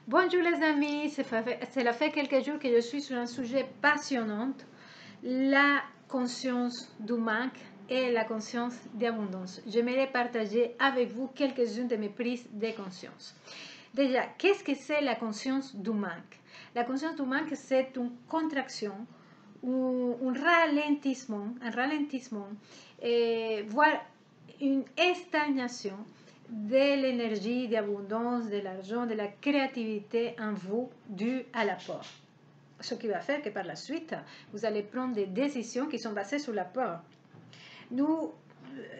Bonjour les amis, cela fait quelques jours que je suis sur un sujet passionnant, la conscience du manque et la conscience d'abondance. J'aimerais partager avec vous quelques-unes de mes prises de conscience. Déjà, qu'est-ce que c'est la conscience du manque? La conscience du manque, c'est une contraction, un ralentissement, voire une stagnation de l'énergie, d'abondance, de l'argent, de la créativité en vous due à l'apport. Ce qui va faire que par la suite, vous allez prendre des décisions qui sont basées sur l'apport. Il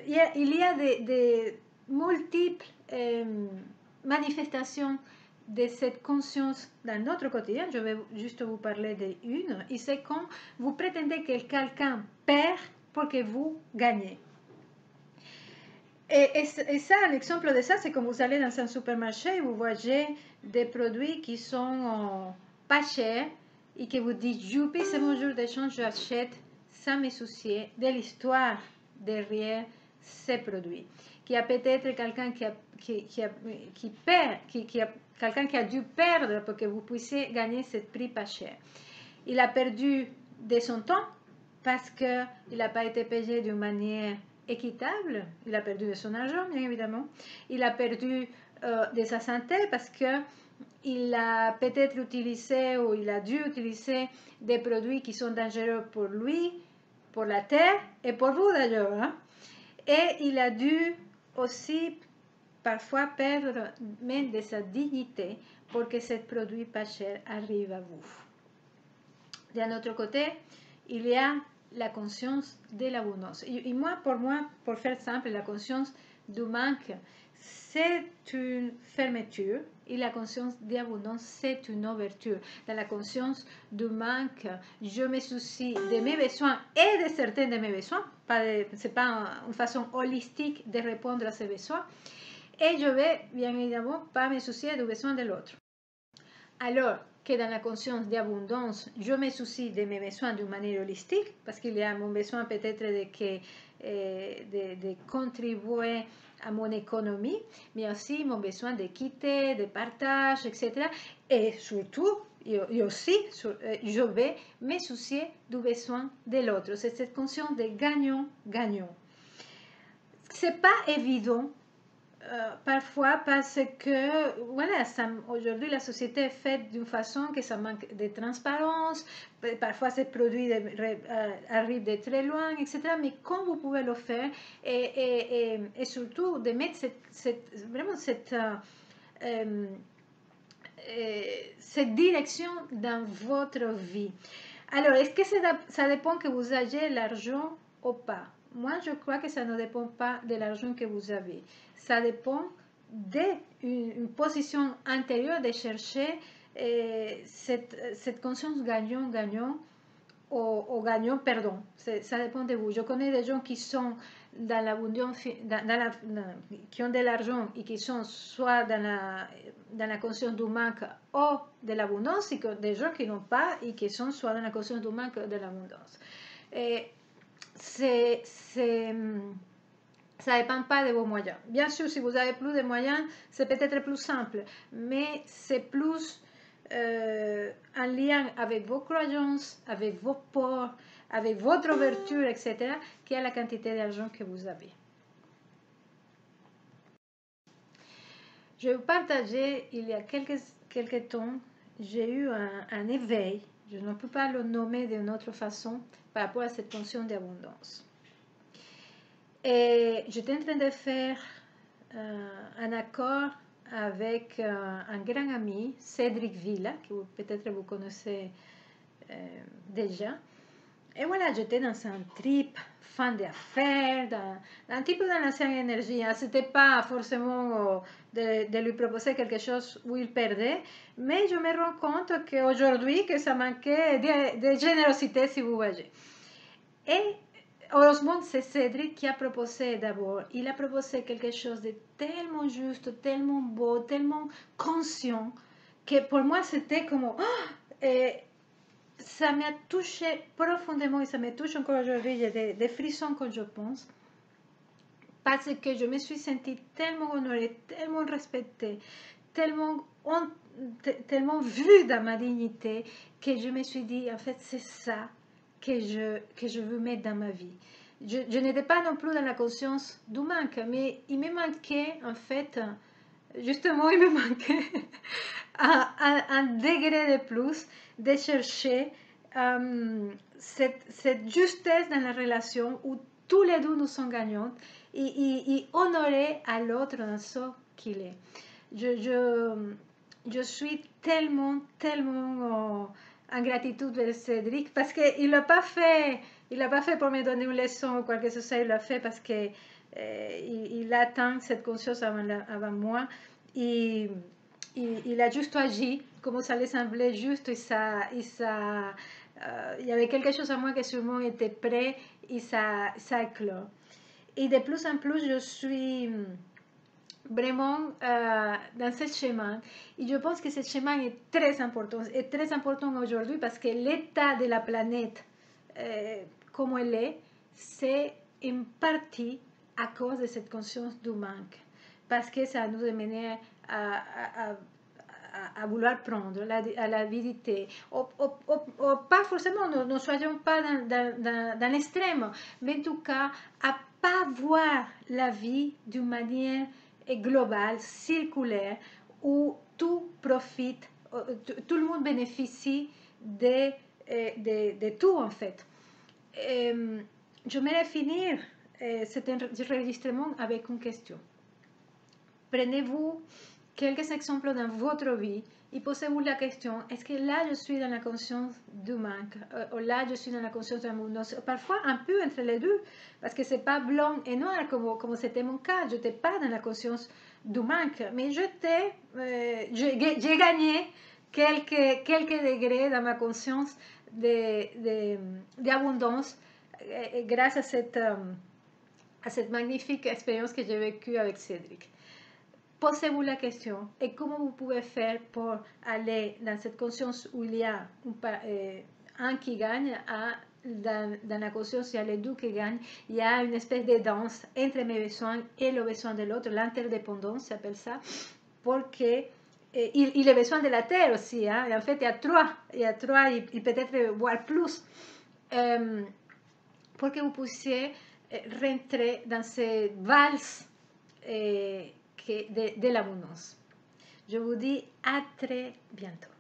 y a des multiples manifestations de cette conscience dans notre quotidien. Je vais juste vous parler d'une. Et c'est quand vous prétendez que quelqu'un perd pour que vous gagnez. Et ça, un exemple de ça, c'est quand vous allez dans un supermarché et vous voyez des produits qui sont pas chers et que vous dites, youpi, c'est mon jour d'échange, j'achète sans me soucier de l'histoire derrière ces produits. Qu'il y a peut-être quelqu'un quelqu'un qui a dû perdre pour que vous puissiez gagner ce prix pas cher. Il a perdu de son temps parce qu'il n'a pas été payé d'une manière équitable, il a perdu de son argent, bien évidemment, il a perdu de sa santé parce qu'il a peut-être utilisé ou il a dû utiliser des produits qui sont dangereux pour lui, pour la terre et pour vous d'ailleurs. Hein? Et il a dû aussi parfois perdre même de sa dignité pour que ce produit pas cher arrive à vous. D'un autre côté, il y a la conscience de l'abondance. Et moi, pour faire simple, la conscience du manque, c'est une fermeture et la conscience d'abondance, c'est une ouverture. Dans la conscience du manque, je me soucie de mes besoins et de certains de mes besoins. Ce n'est pas une façon holistique de répondre à ces besoins. Et je vais, bien évidemment, pas me soucier du besoin de l'autre. Alors que dans la conscience d'abondance, je me soucie de mes besoins d'une manière holistique, parce qu'il y a mon besoin peut-être de contribuer à mon économie, mais aussi mon besoin d'équité, de partage, etc. Et surtout, et aussi, je vais me soucier du besoin de l'autre. C'est cette conscience de gagnant-gagnant. C'est pas évident parfois parce que voilà, aujourd'hui la société est faite d'une façon que ça manque de transparence, parfois ces produits arrivent de très loin, etc. Mais quand vous pouvez le faire et surtout de mettre vraiment cette direction dans votre vie. Alors, est-ce que ça dépend que vous ayez l'argent ou pas? Moi, je crois que ça ne dépend pas de l'argent que vous avez. Ça dépend d'une position intérieure de chercher cette conscience gagnant-gagnant ou gagnant-perdant. Ça dépend de vous. Je connais des gens qui sont dans l'abondance, qui ont de l'argent et qui sont soit dans la conscience du manque ou de l'abondance, et des gens qui n'ont pas et qui sont soit dans la conscience du manque ou de l'abondance. Ça ne dépend pas de vos moyens. Bien sûr, si vous avez plus de moyens, c'est peut-être plus simple, mais c'est plus en lien avec vos croyances, avec vos peurs, avec votre ouverture, etc., qu'à la quantité d'argent que vous avez. Je vais vous partager, il y a quelques temps, j'ai eu un éveil, je ne peux pas le nommer d'une autre façon, par rapport à cette conscience d'abondance. Et j'étais en train de faire un accord avec un grand ami, Cédric Villa, que peut-être vous connaissez déjà. Et voilà, j'étais dans un trip, fan d'affaires, un petit peu dans l'ancienne énergie. Hein. Ce n'était pas forcément de lui proposer quelque chose où il perdait, mais je me rends compte qu'aujourd'hui, que ça manquait de générosité, si vous voyez. Et heureusement, c'est Cédric qui a proposé d'abord. Il a proposé quelque chose de tellement juste, tellement beau, tellement conscient, que pour moi, c'était comme... ça m'a touché profondément et ça me touche encore aujourd'hui. J'ai des frissons quand je pense. Parce que je me suis sentie tellement honorée, tellement respectée, tellement vu dans ma dignité que je me suis dit, en fait, c'est ça que je veux mettre dans ma vie. Je n'étais pas non plus dans la conscience du manque, mais il me manquait, en fait, justement, il me manquait un degré de plus de chercher cette justesse dans la relation où tous les deux nous sommes gagnants et honorer à l'autre dans ce qu'il est. Je suis tellement en gratitude de Cédric parce qu'il l'a pas fait. Il l'a pas fait pour me donner une leçon ou quoi que ce soit. Il l'a fait parce que il attend cette conscience avant moi. Et il a juste agi comme ça lui semblait juste. Il y avait quelque chose à moi qui sûrement était prêt et ça éclore. Et de plus en plus, je suis vraiment dans ce chemin. Et je pense que ce chemin est très important aujourd'hui parce que l'état de la planète, comme elle est, c'est en partie à cause de cette conscience du manque. Parce que ça nous a mené à vouloir prendre, à l'avidité. Pas forcément, ne soyons pas dans l'extrême, mais en tout cas, à pas voir la vie d'une manière globale, circulaire, où tout profite, tout le monde bénéficie de tout en fait. J'aimerais finir cet enregistrement avec une question. Prenez-vous quelques exemples dans votre vie et posez-vous la question, est-ce que là je suis dans la conscience du manque ou là je suis dans la conscience de l'abondance? Parfois un peu entre les deux, parce que c'est pas blanc et noir comme c'était mon cas. Je n'étais pas dans la conscience du manque, mais j'ai gagné quelques degrés dans ma conscience d'abondance grâce à cette magnifique expérience que j'ai vécue avec Cédric. Posez-vous la question et comment vous pouvez faire pour aller dans cette conscience où il y a un qui gagne, dans la conscience il y a les deux qui gagnent, il y a une espèce de danse entre mes besoins et le besoin de l'autre, l'interdépendance s'appelle ça, pour que et les besoins de la terre aussi, hein, et en fait il y a trois et peut-être voire plus, pour que vous puissiez rentrer dans ces valses de l'abondance. Je vous dis à très bientôt.